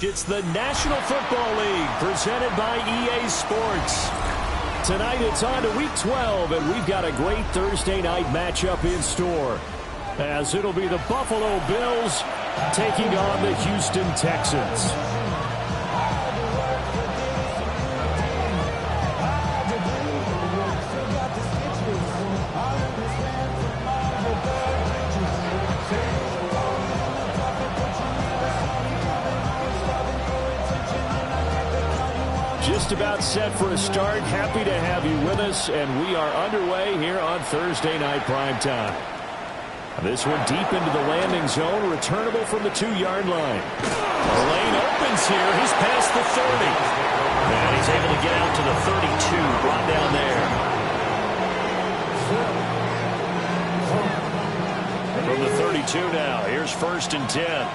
It's the National Football League presented by EA Sports. Tonight it's on to Week 12, and we've got a great Thursday night matchup in store, as it'll be the Buffalo Bills taking on the Houston Texans. Just about set for a start. Happy to have you with us, and we are underway here on Thursday Night Primetime. This one deep into the landing zone, returnable from the 2-yard line. The lane opens here. He's past the 30. And he's able to get out to the 32, brought down there. From the 32 now, here's 1st and 10.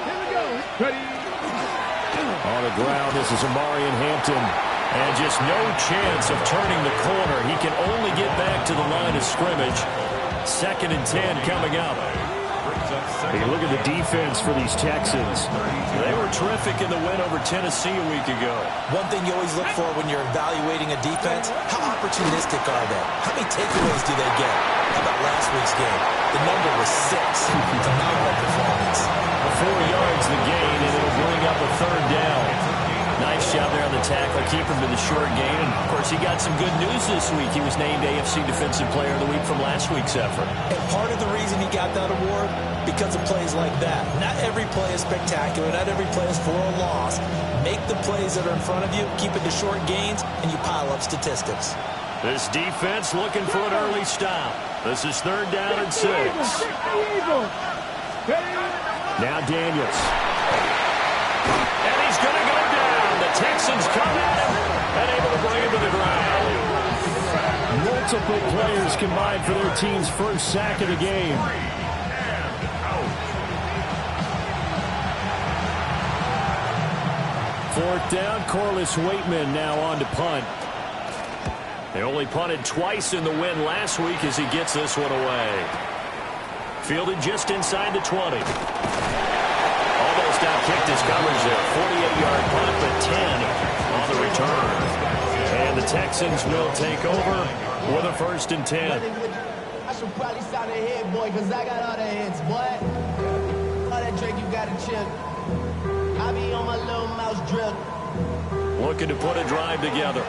Here we go. Ready? On the ground, this is Amarian Hampton. And just no chance of turning the corner. He can only get back to the line of scrimmage. 2nd and 10 coming up. Hey, look at the defense for these Texans. They were terrific in the win over Tennessee a week ago. One thing you always look for when you're evaluating a defense, how opportunistic are they? How many takeaways do they get? How about last week's game? The number was 6. Phenomenal performance. 4 yards the gain, and it'll bring up a 3rd down. Nice job there on the tackle, keep him to the short gain. And, of course, he got some good news this week. He was named AFC Defensive Player of the Week from last week's effort. And part of the reason he got that award, because of plays like that. Not every play is spectacular. Not every play is for a loss. Make the plays that are in front of you, keep it to short gains, and you pile up statistics. This defense looking for an early stop. This is 3rd down and 6. Now Daniels. And he's going to go down. The Texans come at him and able to bring him to the ground. Multiple players combined for their team's first sack of the game. Fourth down, Corliss Waitman now on to punt. They only punted twice in the win last week as he gets this one away. Fielded just inside the 20. Almost outkicked his coverage there. 48-yard punt, but 10 on the return. And the Texans will take over with a 1st and 10. I should probably sound a head boy, because I got all the hits, boy. All that Drake, you got a chip. I be on my little mouse drip. Looking to put a drive together.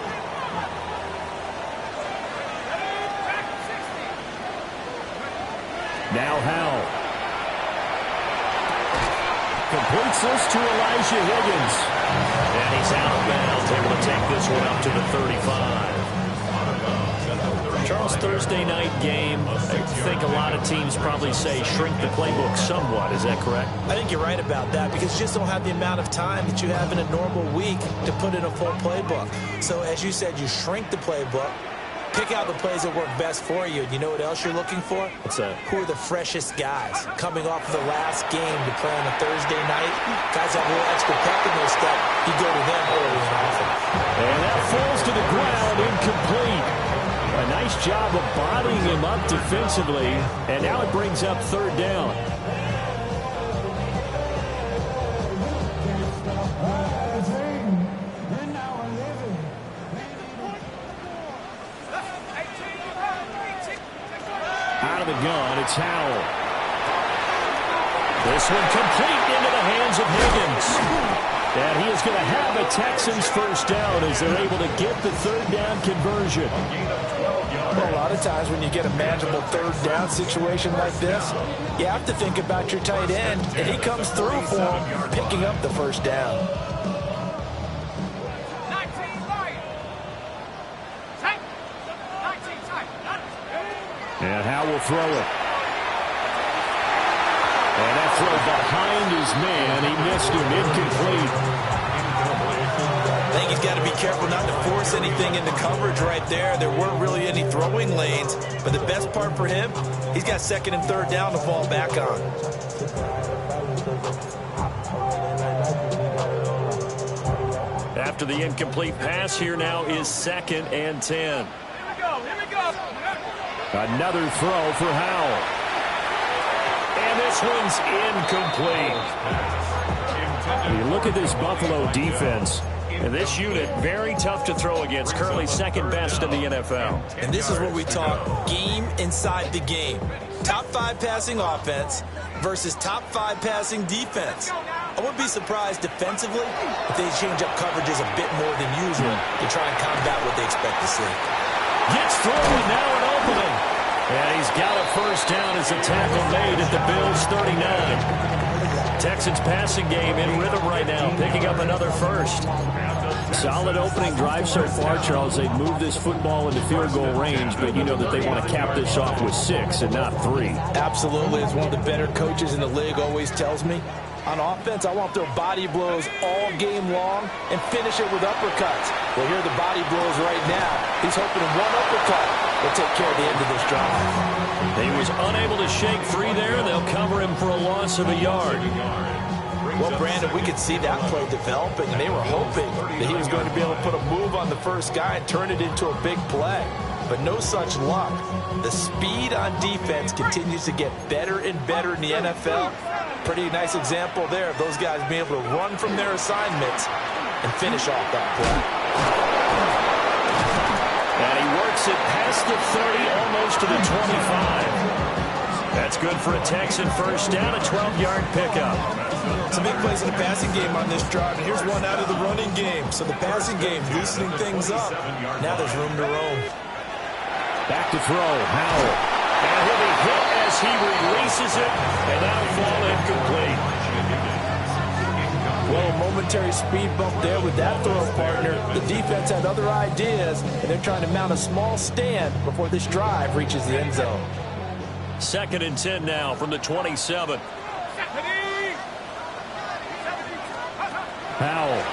Now Howell. Completes this to Elijah Higgins. And he's out of bounds, able to take this one up to the 35. Charles, Thursday night game, I think a lot of teams probably say shrink the playbook somewhat. Is that correct? I think you're right about that, because you just don't have the amount of time that you have in a normal week to put in a full playbook. So as you said, you shrink the playbook. Pick out the plays that work best for you. You know what else you're looking for? What's that? Who are the freshest guys coming off of the last game to play on a Thursday night? Guys have a little extra pep in their step. You go to them early and often. And that falls to the ground, incomplete. A nice job of bodying him up defensively. And now it brings up 3rd down. Out of the gun, it's Howell. This one complete into the hands of Higgins. And he is going to have a Texans 1st down as they're able to get the 3rd down conversion. Well, a lot of times when you get a manageable 3rd down situation like this, you have to think about your tight end, and he comes through for him, picking up the 1st down. And Howell will throw it. And that throw behind his man. He missed him, incomplete. I think he's got to be careful not to force anything into coverage right there. There weren't really any throwing lanes. But the best part for him, he's got 2nd and 3rd down to fall back on. After the incomplete pass, here now is 2nd and 10. Here we go. Another throw for Howell. this one's incomplete. You look at this Buffalo defense. And this unit, very tough to throw against, currently second best in the NFL. And this is where we talk game inside the game. Top 5 passing offense versus top 5 passing defense. I wouldn't be surprised defensively if they change up coverages a bit more than usual to try and combat what they expect to see. Gets through, and now an opening. And he's got a first down as a tackle made at the Bills' 39. Texans passing game in rhythm right now, picking up another first. Solid opening drive so far, Charles. They've moved this football into field goal range, but you know that they want to cap this off with 6 and not 3. Absolutely. As one of the better coaches in the league always tells me, on offense, I want to throw body blows all game long and finish it with uppercuts. Well, here are the body blows right now. He's hoping one uppercut will take care of the end of this drive. He was unable to shake free there. They'll cover him for a loss of a yard. Well, Brandon, we could see that play developing, and they were hoping that he was going to be able to put a move on the first guy and turn it into a big play. But no such luck. The speed on defense continues to get better and better in the NFL. Pretty nice example there of those guys being able to run from their assignments and finish off that play. And he works it past the 30, almost to the 25. That's good for a Texan first down, a 12-yard pickup. Some big plays in the passing game on this drive, and here's one out of the running game. So the passing game loosening things up. Now there's room to roam. Back to throw, Howell. And he'll be hit as he releases it, and that'll fall incomplete. Well, a momentary speed bump there with that throw partner. The defense had other ideas, and they're trying to mount a small stand before this drive reaches the end zone. 2nd and 10 now from the 27. Howell.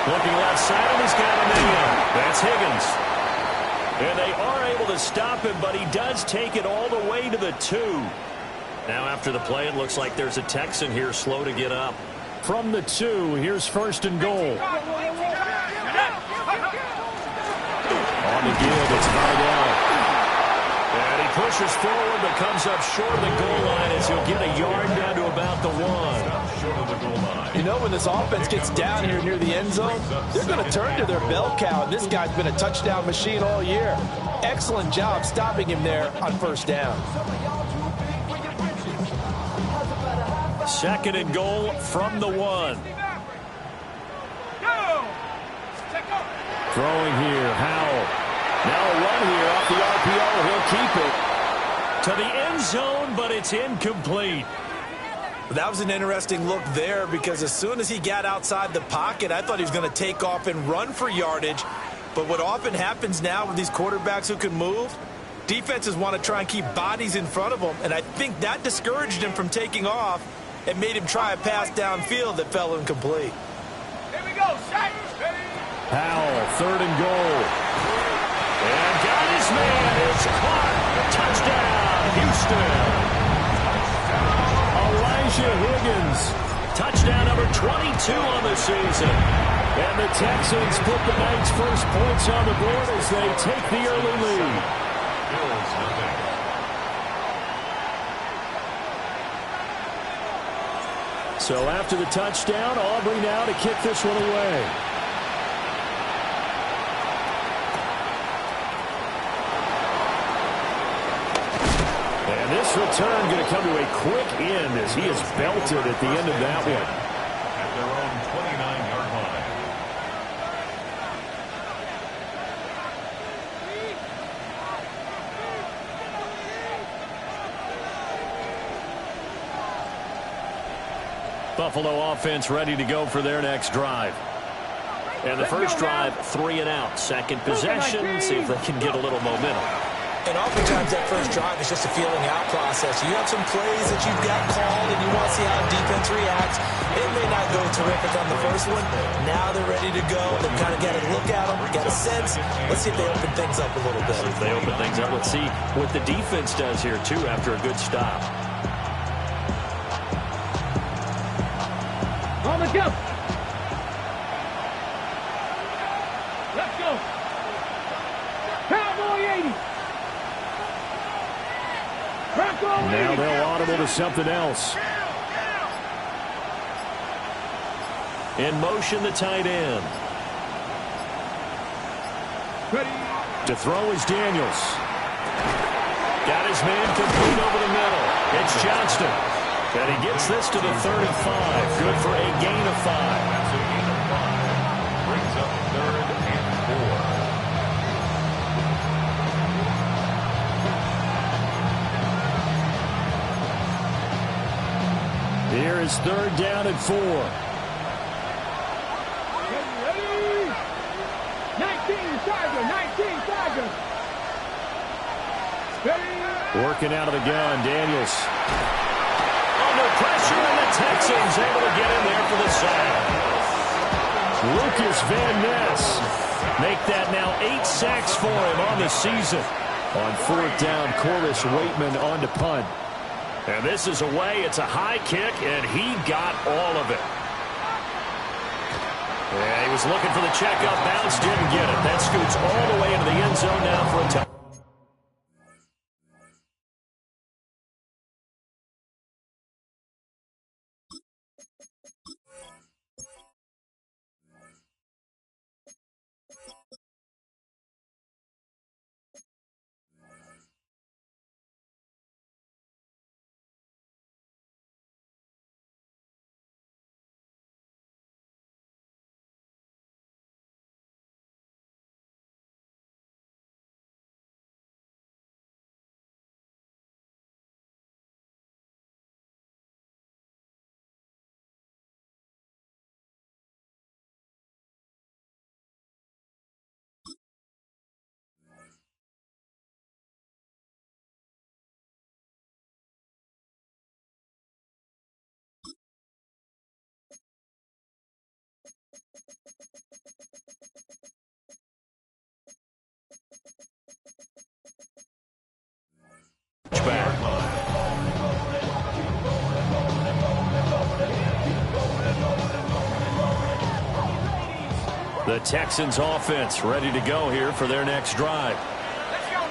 Looking left side, and he's got him in. That's Higgins. And they are able to stop him, but he does take it all the way to the 2. Now after the play, it looks like there's a Texan here slow to get up. From the 2, here's 1st and goal. On the give, it's Vidal. And he pushes forward, but comes up short of the goal line as he'll get a yard down to about the 1. You know, when this offense gets down here near the end zone, they're going to turn to their bell cow, and this guy's been a touchdown machine all year. Excellent job stopping him there on first down. 2nd and goal from the 1. Throwing here, Howell. Now a run here off the RPO. He'll keep it to the end zone, but it's incomplete. That was an interesting look there because as soon as he got outside the pocket, I thought he was going to take off and run for yardage. But what often happens now with these quarterbacks who can move, defenses want to try and keep bodies in front of them, and I think that discouraged him from taking off and made him try a pass downfield that fell incomplete. Here we go, Shaq. Howell, 3rd and goal. And got his man. It's caught. Touchdown, Houston. Elijah Higgins. Touchdown number 22 on the season. And the Texans put the night's first points on the board as they take the early lead. So after the touchdown, Aubrey now to kick this one away. And this return going to come to a quick end as he is belted at the end of that one. At their own 29-yard line. Buffalo offense ready to go for their next drive. And the first drive, 3 and out. Second possession, see if they can get a little momentum. And oftentimes that first drive is just a feeling out process. You have some plays that you've got called and you want to see how defense reacts. It may not go terrific on the first one. Now they're ready to go. They've kind of got a look at them, got a sense. Let's see if they open things up a little bit. If they open things up, let's see what the defense does here, too, after a good stop. On the go. Let's go. Cowboy 80. Now they'll audible to something else. In motion, the tight end. To throw is Daniels. Got his man complete over the middle. It's Johnston. And he gets this to the 35. Good for a gain of 5. That's a gain of 5. Brings up 3rd and 4. Here is 3rd down and 4. Ready? 19 Tiger. Working out of the gun, Daniels. Under pressure, and the Texans able to get in there for the sack. Lucas Van Ness make that now 8 sacks for him on the season. On 4th down, Corliss Waitman on to punt. And this is away. It's a high kick, and he got all of it. Yeah, he was looking for the checkup bounce, didn't get it. That scoots all the way into the end zone now for a touchdown. The Texans offense ready to go here for their next drive.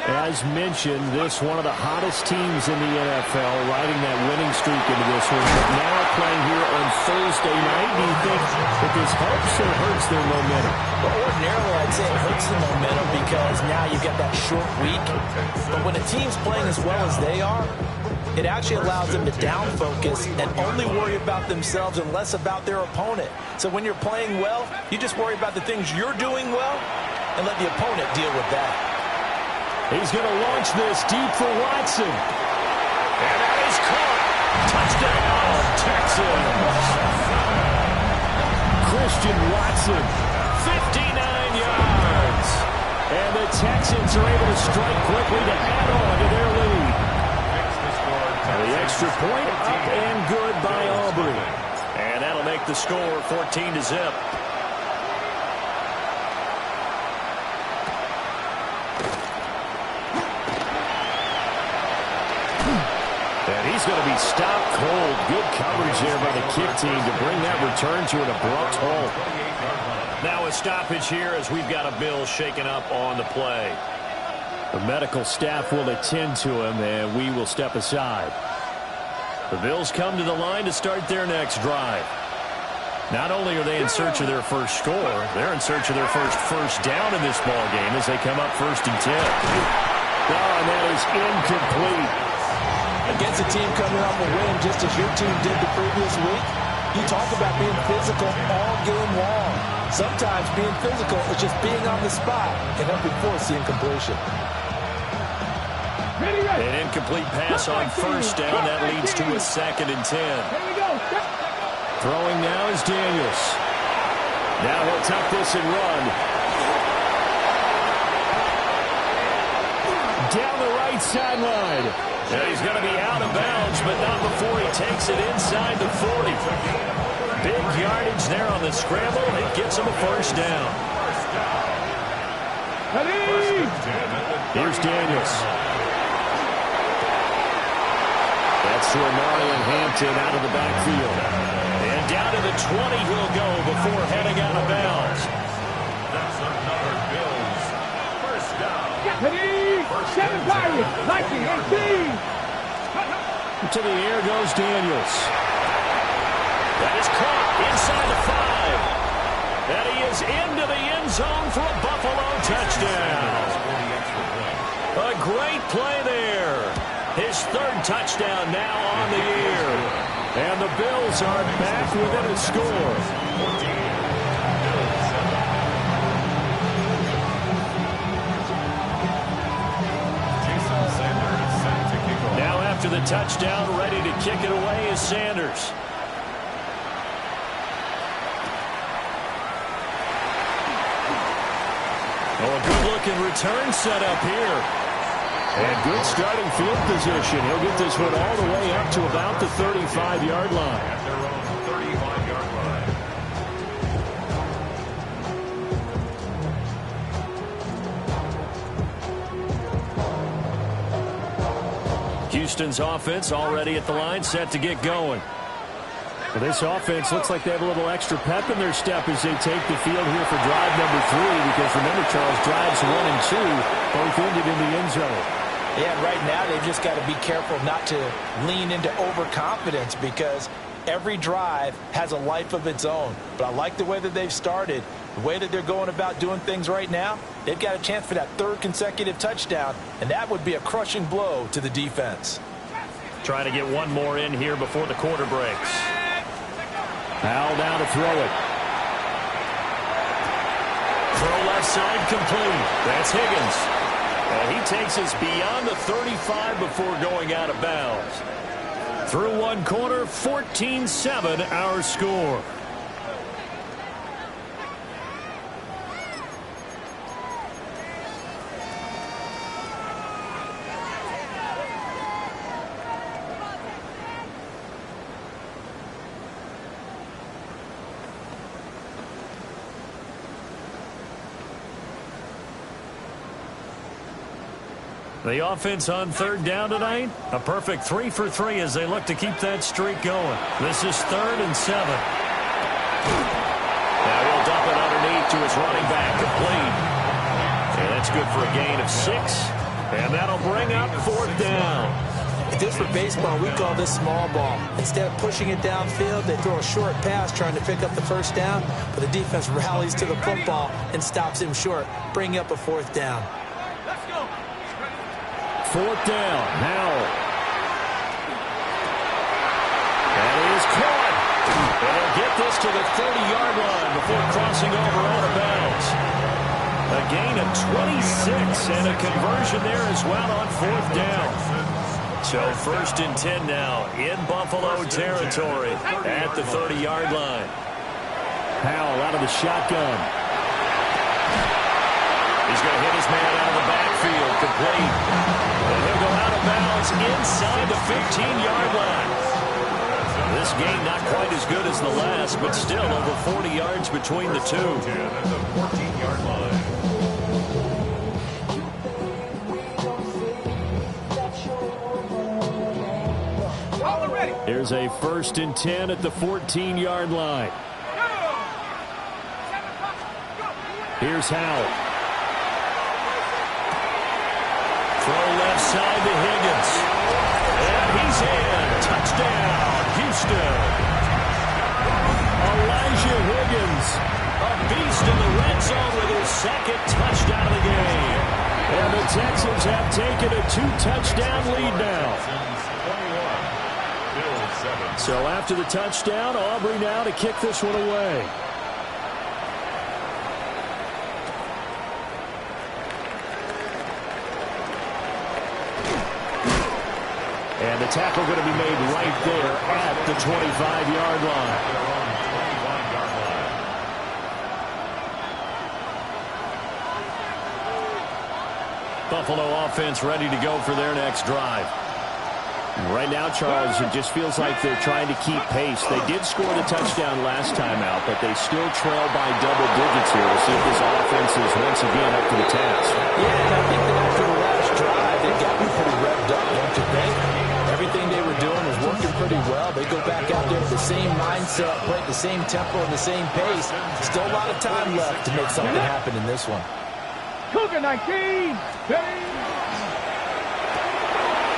As mentioned, this one of the hottest teams in the NFL, riding that winning streak into this one. But now playing here on Thursday night, do you think that this helps or hurts their momentum? Well, ordinarily, I'd say it hurts the momentum because now you've got that short week. But when a team's playing as well as they are, it actually allows them to down focus and only worry about themselves and less about their opponent. So when you're playing well, you just worry about the things you're doing well and let the opponent deal with that. He's going to launch this deep for Watson. And that is caught. Touchdown, Texans. Christian Watson, 59 yards. And the Texans are able to strike quickly to add on to their lead. The extra point up and good by Aubrey. And that'll make the score 14-0. And he's going to be stopped cold. Good coverage there by the kick team to bring that return to an abrupt halt. Now a stoppage here as we've got a Bill shaken up on the play. The medical staff will attend to him, and we will step aside. The Bills come to the line to start their next drive. Not only are they in search of their first score, they're in search of their first down in this ball game as they come up 1st and 10. Oh, and that is incomplete. Against a team coming off a win just as your team did the previous week, you talk about being physical all game long. Sometimes being physical is just being on the spot and helping force the incompletion. An incomplete pass on 1st down. That leads to a 2nd and 10. Throwing now is Daniels. Now he'll tuck this and run. Down the right sideline. Yeah, he's going to be out of bounds, but not before he takes it inside the 40. Big yardage there on the scramble. It gets him a 1st down. Here's Daniels. That's to Amarian Hampton out of the backfield. And down to the 20 he'll go before heading out of bounds. That's another Bills 1st down. 7 Pirates, 19-18. To the air goes Daniels. That is caught inside the 5. And he is into the end zone for a Buffalo touchdown. A great play there. His 3rd touchdown now on the year. And the Bills are back within a score. Now after the touchdown, ready to kick it away is Sanders. Oh, a good-looking return set up here. And good starting field position. He'll get this one all the way up to about the 35-yard line. At their own 35-yard line. Houston's offense already at the line, set to get going. Well, this offense looks like they have a little extra pep in their step as they take the field here for drive number 3. Because remember, Charles, drives 1 and 2 both ended in the end zone. Yeah, right now they've just got to be careful not to lean into overconfidence because every drive has a life of its own. But I like the way that they've started, the way that they're going about doing things right now. They've got a chance for that 3rd consecutive touchdown, and that would be a crushing blow to the defense. Trying to get one more in here before the quarter breaks. Powell down to throw it. Throw left side complete. That's Higgins. And he takes us beyond the 35 before going out of bounds. Through one quarter, 14-7 our score. The offense on 3rd down tonight. A perfect 3 for 3 as they look to keep that streak going. This is 3rd and 7. Now he'll dump it underneath to his running back, complete. And that's good for a gain of 6. And that'll bring up 4th down. Just for baseball, we call this small ball. Instead of pushing it downfield, they throw a short pass trying to pick up the 1st down. But the defense rallies to the football and stops him short, bringing up a 4th down. 4th down. Howell. And he is caught. And he'll get this to the 30-yard line before crossing over out of bounds. A gain of 26 and a conversion there as well on 4th down. So 1st and 10 now in Buffalo territory at the 30-yard line. Howell out of the shotgun. He's going to hit his man out of the backfield, complete. And he'll go out of bounds inside the 15-yard line. This game not quite as good as the last, but still over 40 yards between the two. That's a 14-yard line. Here's a 1st and 10 at the 14-yard line. Here's Howell. Throw left side to Higgins. And he's in. Touchdown, Houston. Elijah Higgins, a beast in the red zone with his 2nd touchdown of the game. And the Texans have taken a 2-touchdown lead now. So after the touchdown, Aubrey now to kick this one away. And the tackle going to be made right there at the 25-yard line. Buffalo offense ready to go for their next drive. Right now, Charles, it just feels like they're trying to keep pace. They did score the touchdown last time out, but they still trail by double digits here. We'll see if this offense is once again up to the task. Yeah, and I think that after the last drive, they've gotten pretty revved up, don't you think? Everything they were doing was working pretty well. They go back out there with the same mindset, play at the same tempo and the same pace. Still a lot of time left to make something happen in this one. Cougar 19.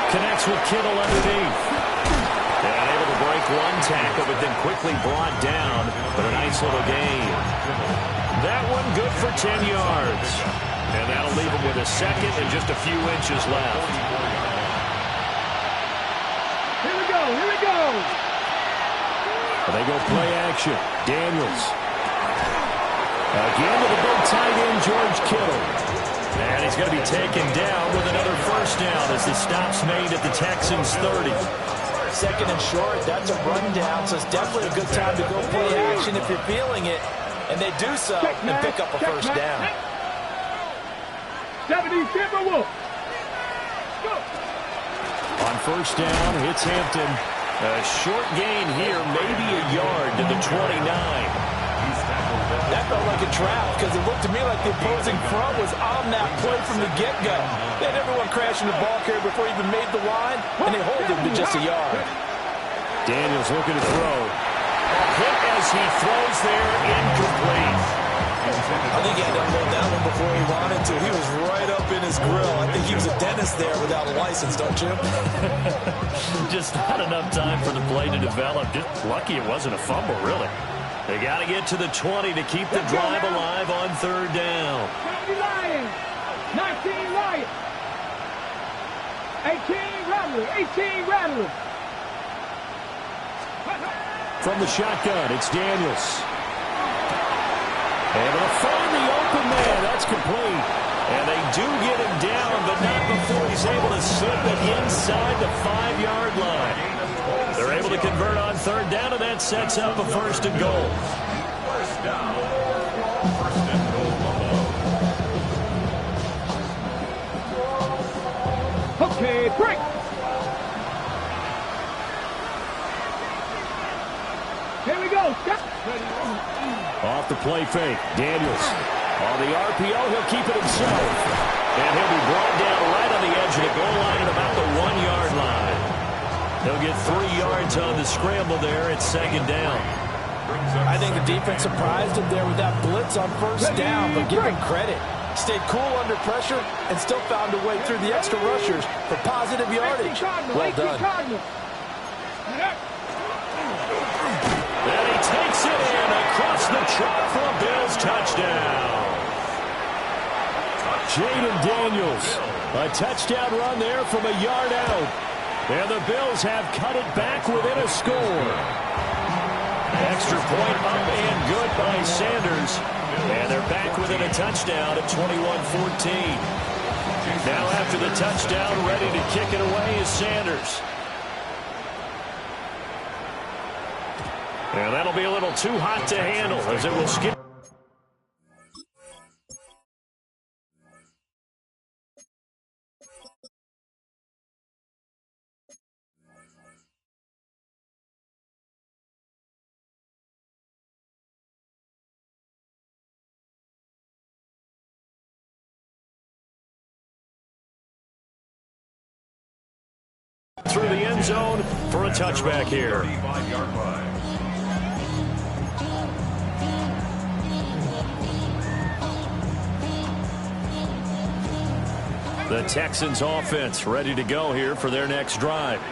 Connects with Kittle underneath. broke one tackle, but then quickly brought down. But a nice little gain. That one good for 10 yards. And that'll leave him with a second and just a few inches left. Here we go, here we go. They go play action. Daniels. Again to the big tight end, George Kittle. And he's going to be taken down with another first down as the stop's made at the Texans' 30. Second and short, that's a rundown, so it's definitely a good time to go play action if you're feeling it. And they do so and pick up a first down. 70 Timberwolves. Go. On first down, it's Hampton. A short gain here, maybe a yard to the 29. That felt like a trap because it looked to me like the opposing front was on that play from the get-go. They had everyone crashing the ball carrier before he even made the line, and they hold him to just a yard. Daniels looking to throw. Hit as he throws there, incomplete. I think he had to unload that one before he wanted to. He was right up in his grill. I think he was a dentist there without a license, don't you? Just not enough time for the play to develop. Just lucky it wasn't a fumble, really. They got to get to the 20 to keep the drive alive on third down. 20 Lions, 19 Lions, 18 Rattlers, 18 Rattlers. From the shotgun, it's Daniels. Able to find the open man. That's complete. And they do get him down, but not before he's able to slip it inside the 5-yard line. They're able to convert on third down, and that sets up a first and goal. First down. First and goal. Okay, break. Here we go. Step. Off the play fake, Daniels. On the RPO, he'll keep it himself. And he'll be brought down right on the edge of the goal line at about the 1-yard line. He'll get 3 yards on the scramble there. It's second down. I think the defense surprised him there with that blitz on first down, but give him credit. Stayed cool under pressure and still found a way through the extra rushers for positive yardage. Well done. And he takes it in across the chalk for a Bills touchdown. Jaden Daniels, a touchdown run there from a yard out. And the Bills have cut it back within a score. Extra point up and good by Sanders. And they're back within a touchdown at 21-14. Now after the touchdown, ready to kick it away is Sanders. And that'll be a little too hot to handle as it will skip. Through the end zone for a touchback here. 35-yard line. The Texans offense ready to go here for their next drive.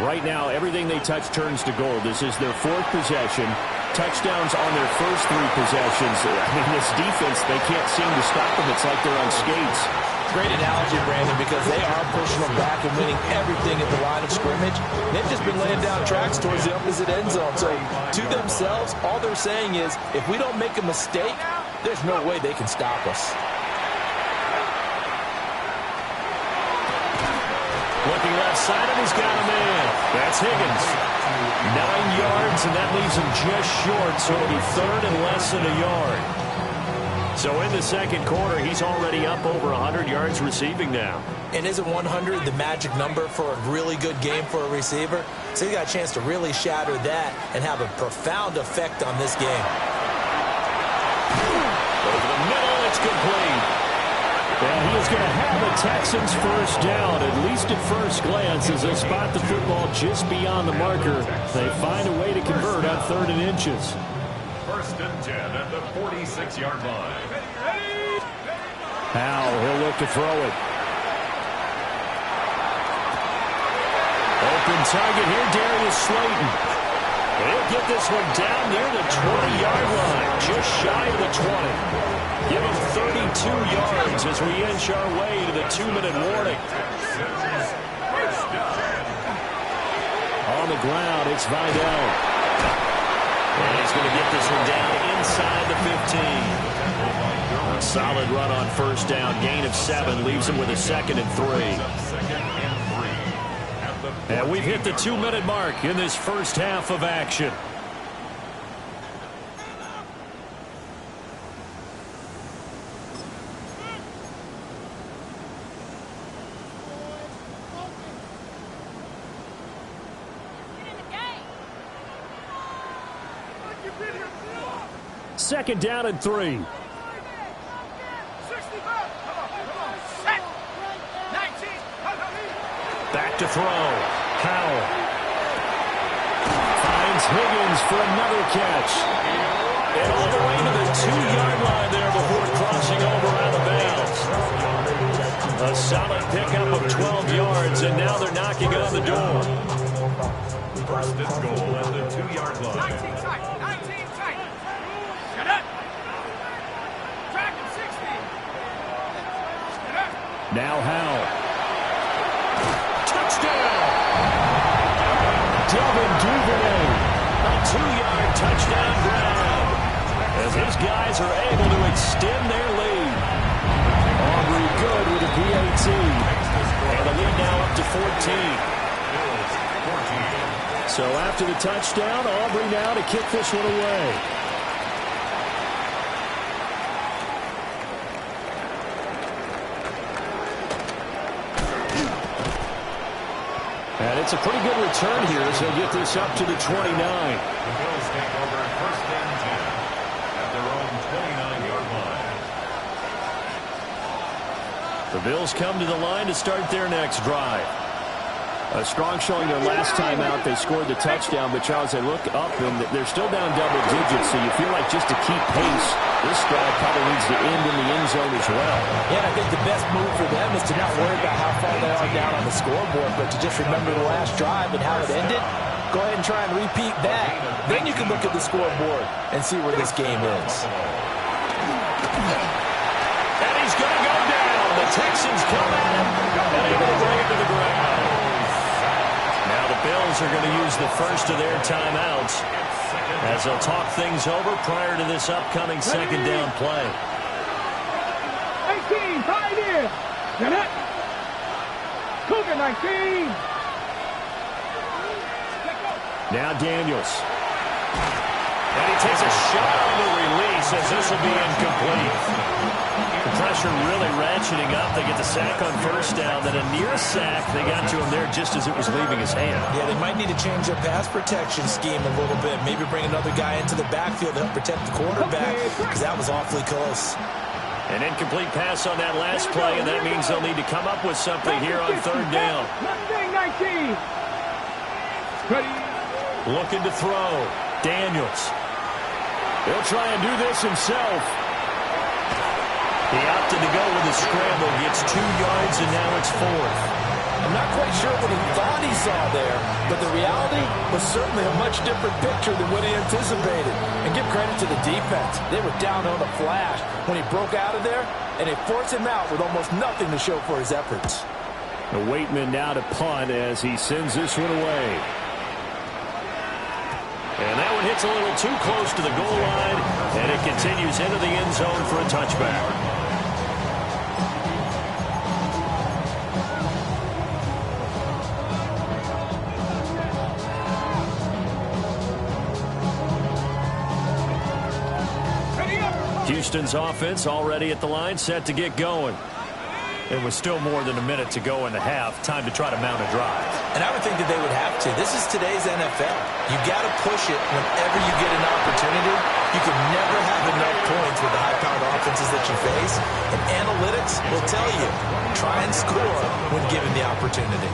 Right now, everything they touch turns to gold. This is their 4th possession. Touchdowns on their first 3 possessions. I mean, this defense, they can't seem to stop them. It's like they're on skates. Great analogy, Brandon, because they are pushing them back and winning everything at the line of scrimmage. They've just been laying down tracks towards the opposite end zone. So to themselves, all they're saying is, if we don't make a mistake, there's no way they can stop us. Looking left side, and he's got a man. That's Higgins. 9 yards, and that leaves him just short, so it'll be third and less than a yard. So in the second quarter, he's already up over 100 yards receiving now. And isn't 100 the magic number for a really good game for a receiver? So he got a chance to really shatter that and have a profound effect on this game. Over the middle, it's complete. And he is going to have the Texans first down, at least at first glance, as they spot the football just beyond the marker. They find a way to convert on 3rd and inches. First and 10 at the 46-yard line. Howell, he'll look to throw it. Open target here, Darius Slayton. He'll get this one down near the 20-yard line, just shy of the 20. Give him 32 yards as we inch our way to the 2-minute warning. On the ground, it's Vidal. And he's going to get this one down inside the 15. A solid run on first down. Gain of 7 leaves him with a 2nd and 3. And we've hit the 2-minute mark in this first half of action. Second down and 3. Back to throw. Howell finds Higgins for another catch. And all the way to the 2-yard line there before crossing over out of bounds. A solid pickup of 12 yards, and now they're knocking on the door. First and goal at the 2-yard line. 19 tight. Shut up. Track him 60. Shut up. Now Howell. Touchdown! Devin Duvernay. A 2-yard touchdown grab. As his guys are able to extend their lead. Aubrey good with a PAT. And the lead now up to 14. So after the touchdown, Aubrey now to kick this one away. And it's a pretty good return here as they get this up to the 29. The Bills take over first and 10 at their own 29-yard line. The Bills come to the line to start their next drive. A strong showing their last time out. They scored the touchdown, but Charles, they look up and they're still down double digits, so you feel like just to keep pace, this drive probably needs to end in the end zone as well. Yeah, I think the best move for them is to not worry about how far they are down on the scoreboard, but to just remember the last drive and how it ended. Go ahead and try and repeat that. Then you can look at the scoreboard and see where this game is. And he's going to go down. The Texans come at him, and able to bring it to the ground. Now the Bills are going to use the first of their timeouts as they'll talk things over prior to this upcoming second down play. 18, tight end. Shut up. Cougar 19. Now Daniels. And he takes a shot on the release as this will be incomplete. The pressure really ratcheting up. They get the sack on first down. Then a near sack. They got to him there just as it was leaving his hand. Yeah, they might need to change their pass protection scheme a little bit. Maybe bring another guy into the backfield to help protect the quarterback, because that was awfully close. An incomplete pass on that last play, and that means they'll need to come up with something here on third down. 19. Ready. Looking to throw. Daniels. He'll try and do this himself. He opted to go with a scramble. Gets 2 yards, and now it's 4th. I'm not quite sure what he thought he saw there, but the reality was certainly a much different picture than what he anticipated. And give credit to the defense. They were down on a flash when he broke out of there, and they forced him out with almost nothing to show for his efforts. The Waitman now to punt as he sends this one away. And that one hits a little too close to the goal line, and it continues into the end zone for a touchback. Houston's offense already at the line, set to get going. It was still more than a minute to go in the half. Time to try to mount a drive. And I would think that they would have to. This is today's NFL. You got to push it whenever you get an opportunity. You can never have enough points with the high-powered offenses that you face. And analytics will tell you, try and score when given the opportunity.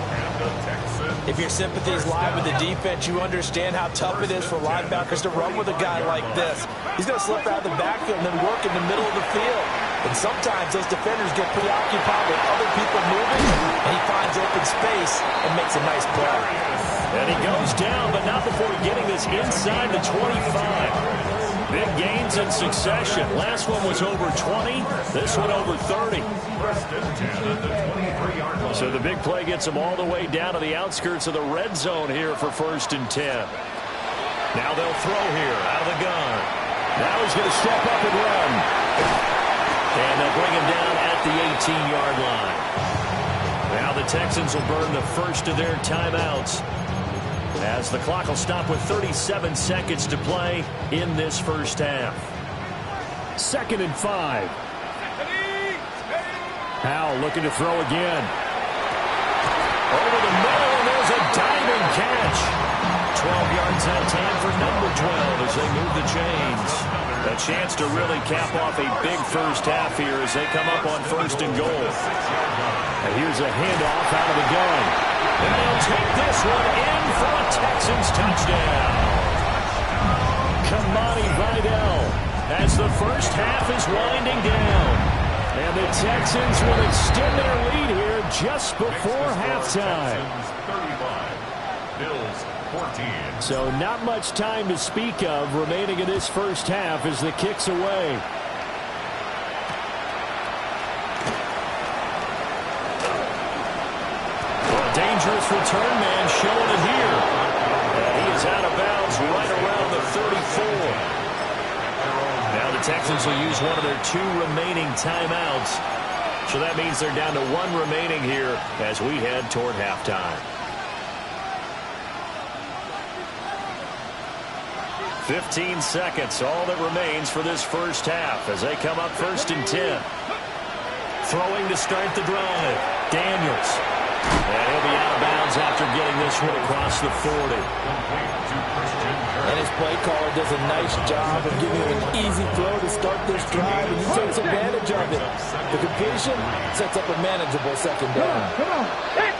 If your sympathies lie with the defense, you understand how tough it is for linebackers to run with a guy like this. He's going to slip out of the backfield and then work in the middle of the field. And sometimes those defenders get preoccupied with other people moving, and he finds open space space and makes a nice play. And he goes down, but not before getting this inside the 25. Big gains in succession. Last one was over 20. This one over 30. So the big play gets him all the way down to the outskirts of the red zone here for 1st and 10. Now they'll throw here out of the gun. Now he's going to step up and run. And they'll bring him down at the 18-yard line. Now the Texans will burn the first of their timeouts, as the clock will stop with 37 seconds to play in this first half. 2nd and 5. Howell looking to throw again. Over the middle, and there's a diving catch. 12 yards out of 10 for number 12 as they move the chains. A chance to really cap off a big first half here as they come up on 1st and goal. And here's a handoff out of the gun. And they'll take this one in for a Texans touchdown. Kamani Vidal as the first half is winding down. And the Texans will extend their lead here just before halftime. 35, Bills 14. So not much time to speak of remaining in this first half as the kick's away. Dangerous return man showing it here. And he is out of bounds right around the 34. Now the Texans will use one of their 2 remaining timeouts. So that means they're down to 1 remaining here as we head toward halftime. 15 seconds, all that remains for this first half as they come up 1st and 10. Throwing to start the drive. Daniels. And he'll be out of bounds after getting this one across the 40. And his play caller does a nice job of giving him an easy throw to start this drive, and he takes advantage of it. The completion sets up a manageable 2nd down. Come on. Hit.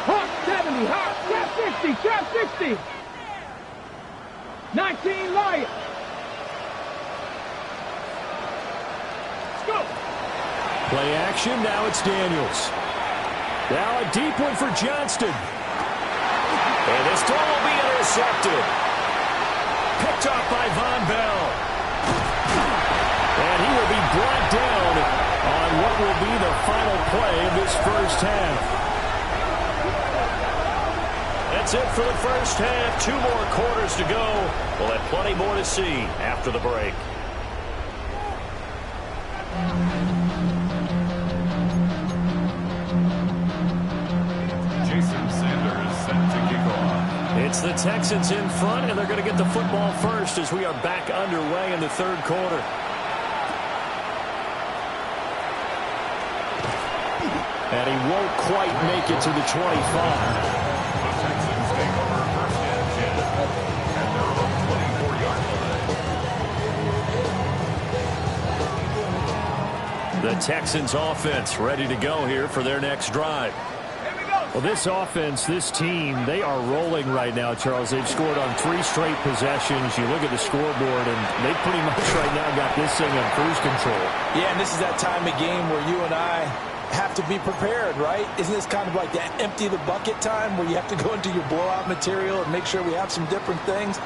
Hawk 70. Hawk. Trap 60. Trap 60. 19 Lions. Let's go. Play action. Now it's Daniels. Now a deep one for Johnston. And this throw will be intercepted. Picked off by Von Bell. And he will be brought down on what will be the final play of this first half. That's it for the first half. 2 more quarters to go. We'll have plenty more to see after the break. It's the Texans in front, and they're going to get the football first as we are back underway in the 3rd quarter. And he won't quite make it to the 25. The Texans offense ready to go here for their next drive. Well, this offense, this team, they are rolling right now, Charles. They've scored on 3 straight possessions. You look at the scoreboard, and they pretty much right now got this thing on cruise control. Yeah, and this is that time of game where you and I have to be prepared, right? Isn't this kind of like that empty the bucket time where you have to go into your blowout material and make sure we have some different things?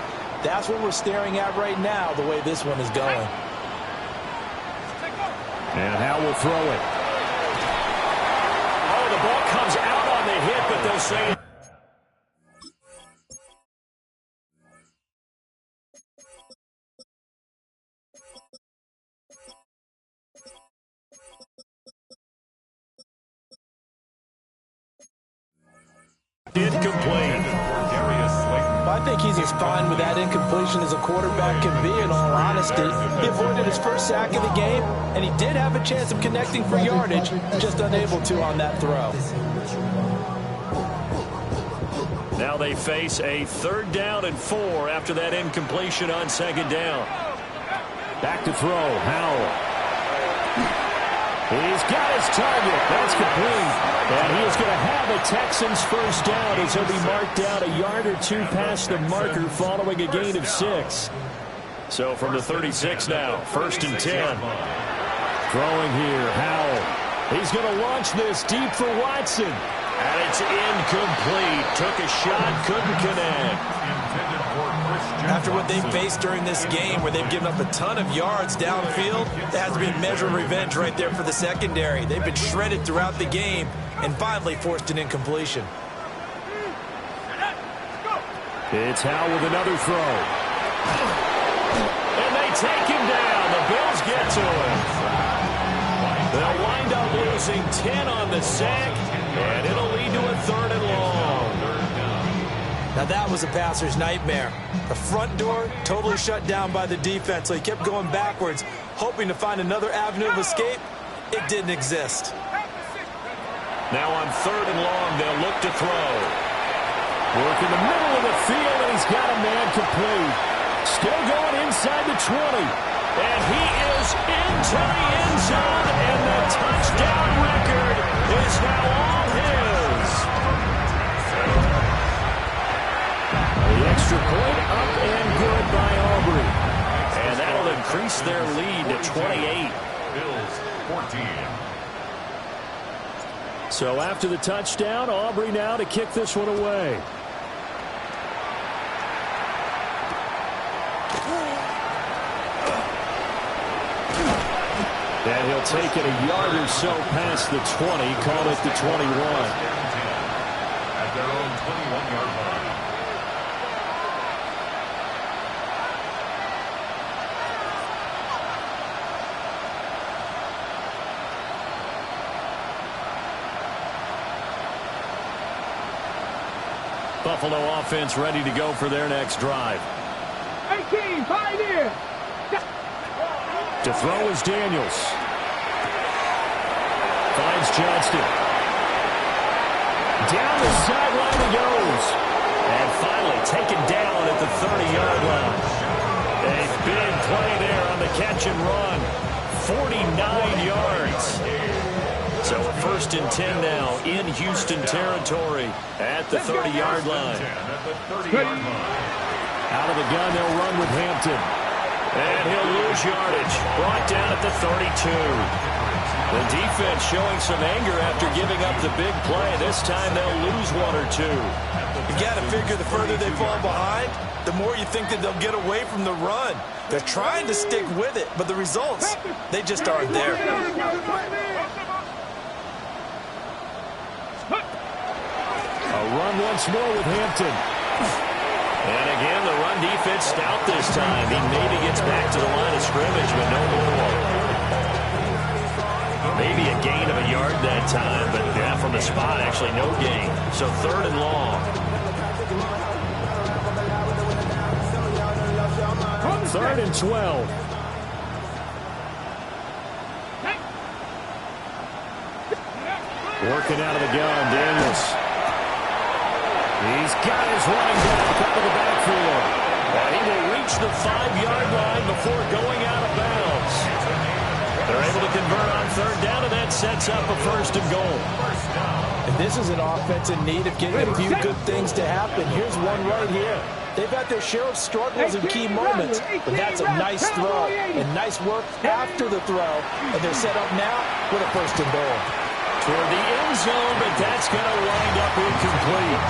That's what we're staring at right now, the way this one is going. And Howell will throw it. Oh, the ball comes out on the hit, but they'll say it. Incomplete. I think he's as fine with that incompletion as a quarterback can be, in all honesty. He avoided his first sack of the game, and he did have a chance of connecting for yardage, just unable to on that throw. Now they face a 3rd down and 4 after that incompletion on 2nd down. Back to throw, Howell. He's got his target. That's complete. And he is going to have a Texans first down as he'll be marked down a yard or 2 past the marker following a gain of 6. So from the 36 now, 1st and 10. Throwing here, Howell. He's going to launch this deep for Watson. And it's incomplete. Took a shot, couldn't connect. After what they've faced during this game, where they've given up a ton of yards downfield, that has to be a measure of revenge right there for the secondary. They've been shredded throughout the game and finally forced an incompletion. It's Howell with another throw. And they take him down. The Bills get to him. They'll wind up losing 10 on the sack, and it'll lead to a 3rd and long. Now that was a passer's nightmare. The front door totally shut down by the defense, so he kept going backwards, hoping to find another avenue of escape. It didn't exist. Now on 3rd and long, they'll look to throw. Work in the middle of the field, and he's got a man complete. Still going inside the 20. And he is into the end zone, and the touchdown record is now all his. The extra point up and good by Aubrey. And that'll increase their lead to 28. Bills 14. So after the touchdown, Aubrey now to kick this one away. And he'll take it a yard or so past the 20, call it the 21. At their own 21-yard line. Buffalo offense ready to go for their next drive. 18, Pioneer. To throw is Daniels. Finds Johnston. Down the sideline he goes. And finally taken down at the 30-yard line. A big play there on the catch and run. 49 yards. So 1st and 10 now in Houston territory at the 30-yard line. Out of the gun, they'll run with Hampton. And he'll lose yardage. Brought down at the 32. The defense showing some anger after giving up the big play. This time they'll lose 1 or 2. You got to figure the further they fall behind, the more you think that they'll get away from the run. They're trying to stick with it, but the results, they just aren't there. A run once more with Hampton. And again, the run defense stout this time. He maybe gets back to the line of scrimmage, but no more. Maybe a gain of a yard that time, but yeah, from the spot, actually no gain. So 3rd and long. 3rd and 12. Working out of the gun, Daniels. He's got his running back out of the backfield. And he will reach the 5-yard line before going out of bounds. They're able to convert on 3rd down, and that sets up a 1st and goal. And this is an offense in need of getting a few good things to happen. Here's one right here. They've had their share of struggles in key moments, but that's a nice throw and nice work after the throw. And they're set up now with a 1st and goal. Toward the end zone, but that's going to wind up incomplete.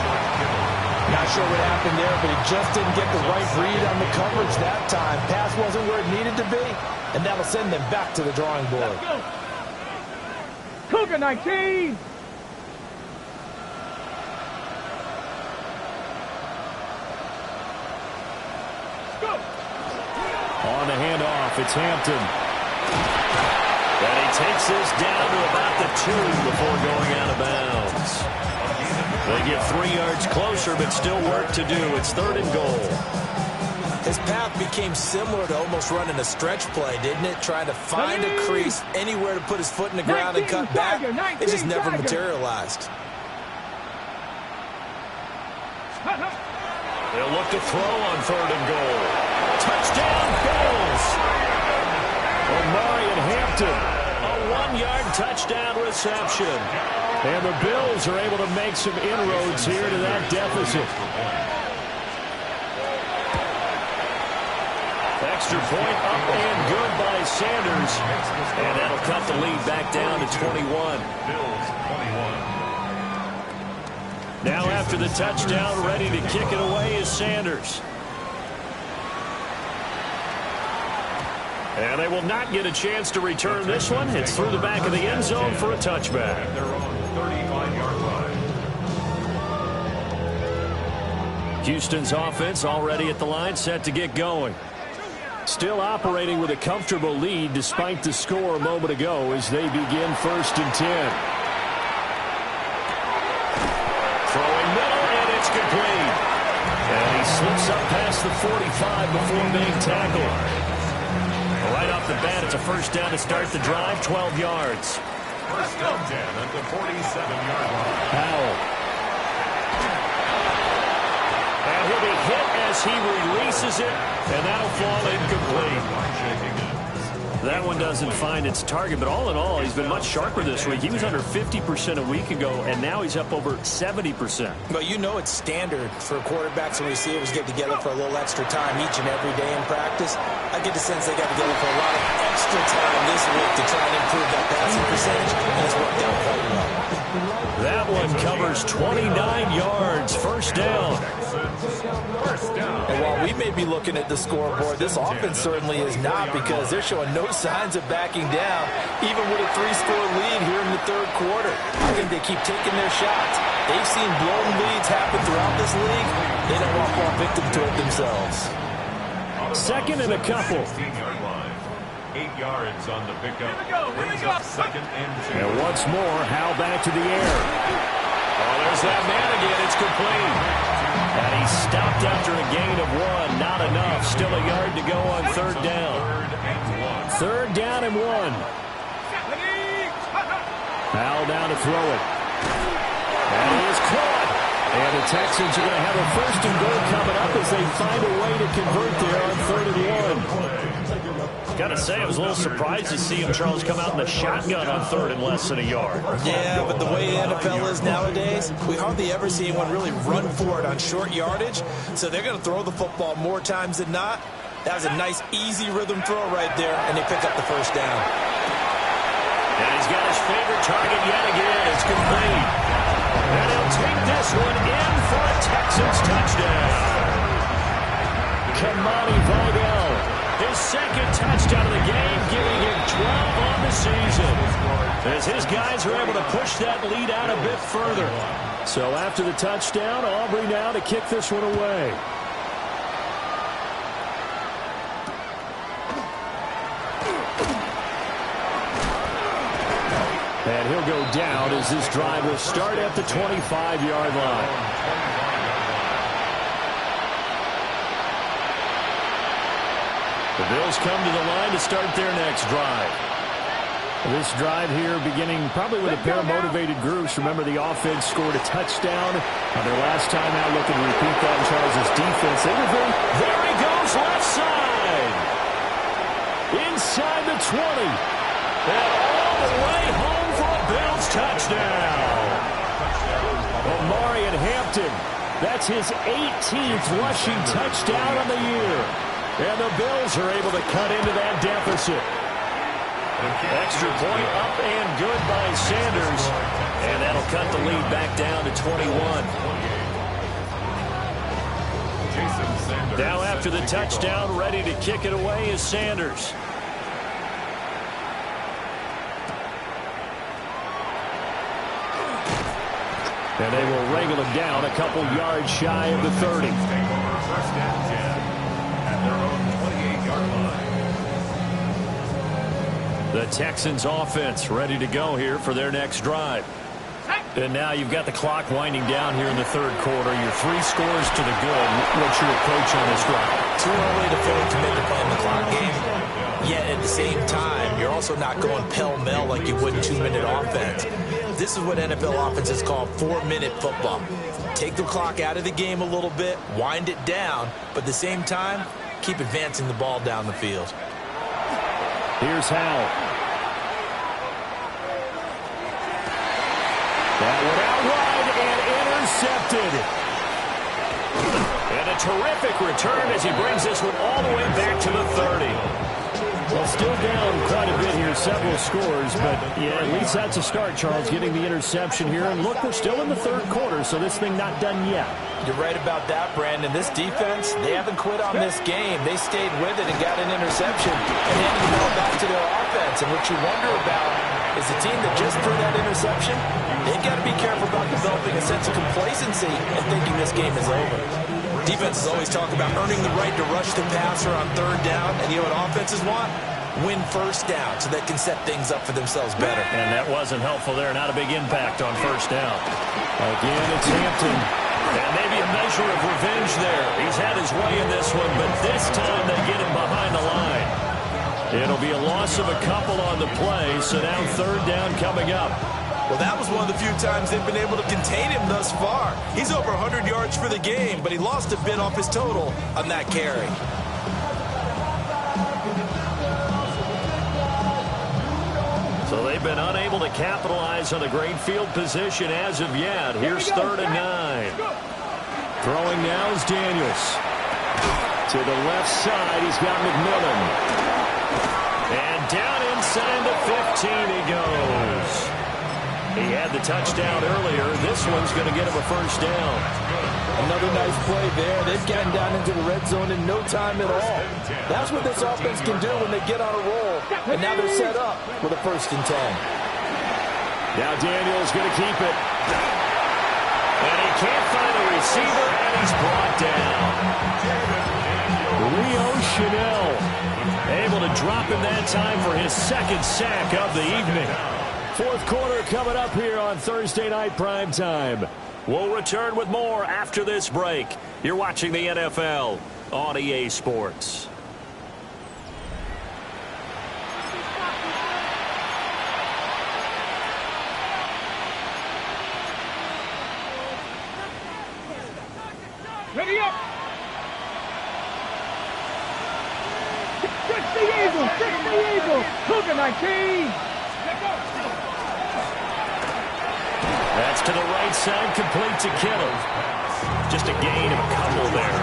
Not sure what happened there, but he just didn't get the right read on the coverage that time. Pass wasn't where it needed to be, and that'll send them back to the drawing board. Cougar 19. On the handoff, it's Hampton. And he takes this down to about the 2 before going out of bounds. They get 3 yards closer, but still work to do. It's 3rd and goal. His path became similar to almost running a stretch play, didn't it? Trying to find a crease, anywhere to put his foot in the ground and cut back. It just never materialized. They'll look to throw on 3rd and goal. Touchdown, Bills! Omari and Hampton. A 1-yard touchdown reception. And the Bills are able to make some inroads here to that deficit. Extra point up and good by Sanders. And that'll cut the lead back down to 21. Bills 21. Now after the touchdown, ready to kick it away is Sanders. And they will not get a chance to return this one. It's through the back of the end zone for a touchback. At their own 35-yard line. Houston's offense already at the line, set to get going. Still operating with a comfortable lead despite the score a moment ago as they begin 1st and 10. Throwing middle, and it's complete. And he slips up past the 45 before being tackled. Right off the bat, it's a first down to start the drive, 12 yards. First down 10 at the 47-yard line. Powell. And he'll be hit as he releases it, and that'll fall incomplete. That one doesn't find its target, but all in all, he's been much sharper this week. He was under 50% a week ago, and now he's up over 70%. But you know it's standard for quarterbacks and receivers get together for a little extra time each and every day in practice. I get the sense they got together for a lot of extra time this week to try and improve that passing percentage, and it's worked out quite well. That one covers 29 yards, first down. And while we may be looking at the scoreboard, this offense certainly is not, because they're showing no signs of backing down, even with a 3-score lead here in the third quarter. I think they keep taking their shots. They've seen blown leads happen throughout this league. They don't want to fall victim to it themselves. Second and a couple. 16-yard line. 8 yards on the pickup. Brings up 2nd and 2. And once more, Howell back to the air. Oh, there's that man again. It's complete. And he stopped after a gain of 1. Not enough. Still a yard to go on 3rd down. 3rd down and 1. Howell down to throw it. And he is caught. And the Texans are going to have a 1st and goal coming up as they find a way to convert there on 3rd and 1. Got to say, I was a little surprised to see him, Charles, come out in the shotgun on 3rd and less than a yard. Yeah, but the way the NFL is nowadays, we hardly ever see anyone really run for it on short yardage. So they're going to throw the football more times than not. That was a nice, easy rhythm throw right there, and they pick up the 1st down. And he's got his favorite target yet again. It's complete. And he'll take this one in for a Texans touchdown. Kamani Vidal, his 2nd touchdown of the game, giving him 12 on the season. As his guys are able to push that lead out a bit further. So after the touchdown, Aubrey now to kick this one away. And he'll go down as this drive will start at the 25-yard line. The Bills come to the line to start their next drive. This drive here beginning probably with a pair of motivated groups. Remember, the offense scored a touchdown on their last time out. Looking to repeat that in Charles' defense. There he goes, left side. Inside the 20. And all the way home for a Bills touchdown. Omarion Hampton. That's his 18th rushing touchdown on the year. And the Bills are able to cut into that deficit. Extra point up and good by Sanders. And that'll cut the lead back down to 21. Now after the touchdown, ready to kick it away is Sanders. And they will wrangle him down a couple yards shy of the 30. The Texans offense ready to go here for their next drive. And now you've got the clock winding down here in the third quarter. You're 3 scores to the good. What's your approach on this drive? Too early to fully commit to playing the clock game. Yet at the same time, you're also not going pell-mell like you would 2-minute offense. This is what NFL offenses call 4-minute football. Take the clock out of the game a little bit, wind it down, but at the same time, keep advancing the ball down the field. Here's Howell. That one out wide and intercepted. And a a terrific return as he brings this one all the way back to the 30. Well, still down quite a bit here, several scores, but yeah, at least that's a start, Charles, getting the interception here. And look, we're still in the third quarter, so this thing not done yet. You're right about that, Brandon. This defense, they haven't quit on this game. They stayed with it and got an interception and handed the ball back to their offense. And what you wonder about is the team that just threw that interception, they've got to be careful about developing a sense of complacency and thinking this game is over. Defenses always talk about earning the right to rush the passer on third down, and you know what offenses want? Win first down so they can set things up for themselves better. And that wasn't helpful there. Not a big impact on first down. Again, it's Hampton. And maybe a measure of revenge there. He's had his way in this one, but this time they get him behind the line. It'll be a loss of a couple on the play, so now third down coming up. Well, that was one of the few times they've been able to contain him thus far. He's over 100 yards for the game, but he lost a bit off his total on that carry. So they've been unable to capitalize on a great field position as of yet. Here's 3rd and 9. Throwing now is Daniels. To the left side, he's got McMillan. And down inside the 15 he goes. He had the touchdown earlier. This one's going to get him a first down. Another nice play there. They've gotten down into the red zone in no time at all. That's what this offense can do when they get on a roll. And now they're set up with a 1st and 10. Now Daniels going to keep it. And he can't find a receiver, and he's brought down. Rio Chanel able to drop him that time for his 2nd sack of the evening. 4th quarter coming up here on Thursday Night Prime Time. We'll return with more after this break. You're watching the NFL on EA Sports. Ready up. Fix the Eagles. Fix the Eagles. Cougar 19. That's to the right side, complete to Kittle. Just a gain of a couple there.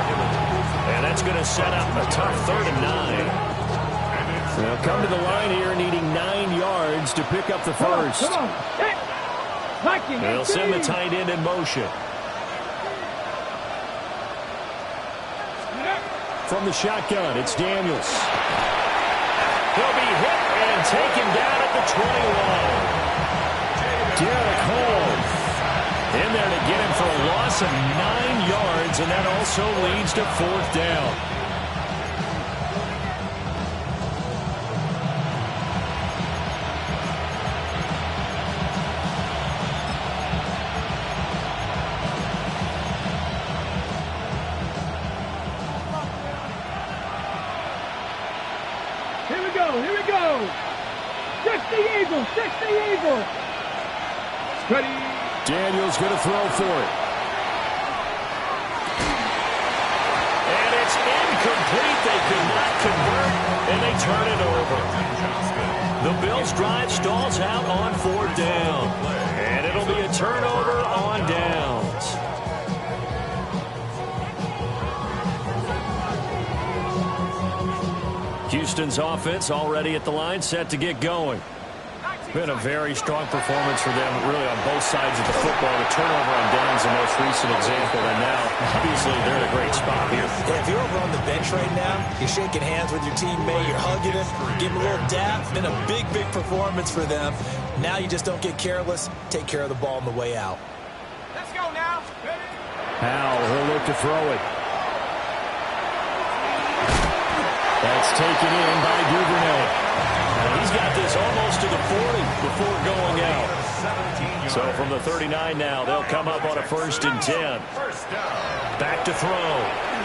And that's going to set up a tough 3rd and 9. They'll come to the line here needing 9 yards to pick up the first. Come on. They'll send the tight end in motion. From the shotgun, it's Daniels. He'll be hit and taken down at the 21. Derek Hall in there to get him for a loss of 9 yards, and that also leads to 4th down. Here we go. Here we go. Fix the Eagles. Fix the Eagles. Ready. Daniels going to throw for it. And it's incomplete. They could not convert, and they turn it over. The Bills' drive stalls out on 4th down. And it'll be a turnover on downs. Houston's offense already at the line, set to get going. Been a very strong performance for them, really, on both sides of the football. The turnover on downs the most recent example, and now, obviously, they're in a great spot here. Yeah, if you're over on the bench right now, you're shaking hands with your teammate, you're hugging him, give him a little dap. Been a big, big performance for them. Now you just don't get careless. Take care of the ball on the way out. Let's go now. Howell, he'll look to throw it. That's taken in by Duvernay. He's got this almost to the 40 before going out. So from the 39 now, they'll come up on a 1st and 10. Back to throw.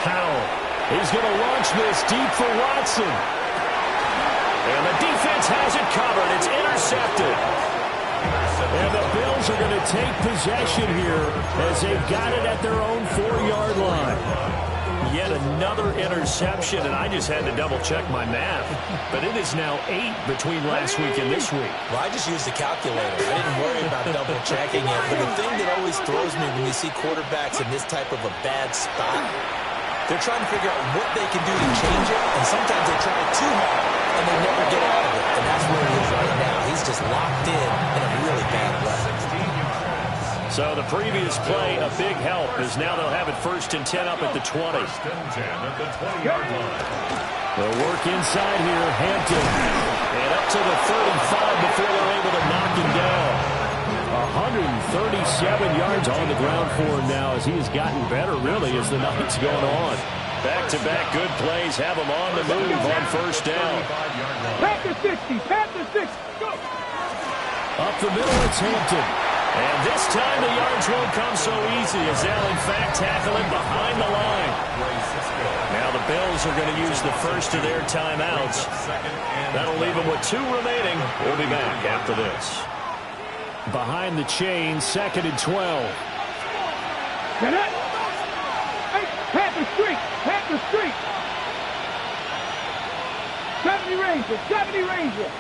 Howell. He's going to launch this deep for Watson. And the defense has it covered. It's intercepted. And the Bills are going to take possession here as they've got it at their own 4-yard line. Yet another interception, and I just had to double-check my math. But it is now 8 between last week and this week. Well, I just used the calculator. I didn't worry about double-checking it. But the thing that always throws me when you see quarterbacks in this type of a bad spot, They're trying to figure out what they can do to change it, and sometimes they try too hard, and they never get out of it. And that's where he is right now. He's just locked in a really bad way. So the previous play, a big help, as now they'll have it 1st and 10 up at the 20. 1st and 10 at the 20-yard line. They'll work inside here, Hampton. And up to the 35 before they're able to knock him down. 137 yards on the ground for him now as he has gotten better, really, as the night's going on. Back-to-back good plays have him on the move on 1st down. Pat the 60, pat the 60, go! Up the middle, it's Hampton. And this time the yards won't come so easy as they'll, in fact, tackle him behind the line. Now the Bills are going to use the first of their timeouts. That'll leave them with 2 remaining. We'll be back after this. Behind the chain, 2nd and 12. Get it! Hey, pat the street, pat the street! 70 Ranger, 70 Ranger!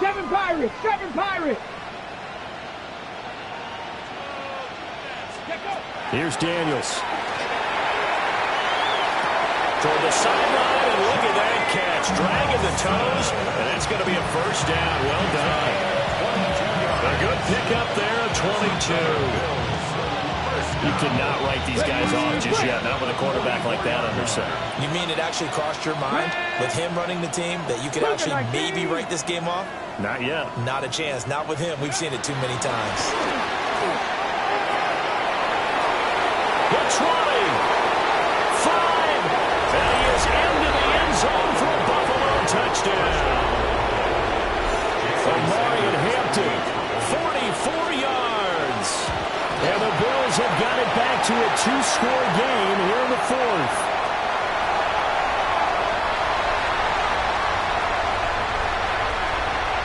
7 Pirates, 7 Pirates! Here's Daniels. Toward the sideline, and look at that catch. Dragging the toes, and that's going to be a 1st down. Well done. A good pickup there, a 22. You cannot write these guys off just yet, not with a quarterback like that under center. You mean it actually crossed your mind with him running the team that you could actually maybe write this game off? Not yet. Not a chance. Not with him. We've seen it too many times. The 20. 5. And he is into the end zone for a Buffalo touchdown. Marion Hampton, 44 yards. And the Bills have got it back to a 2-score game here in the 4th.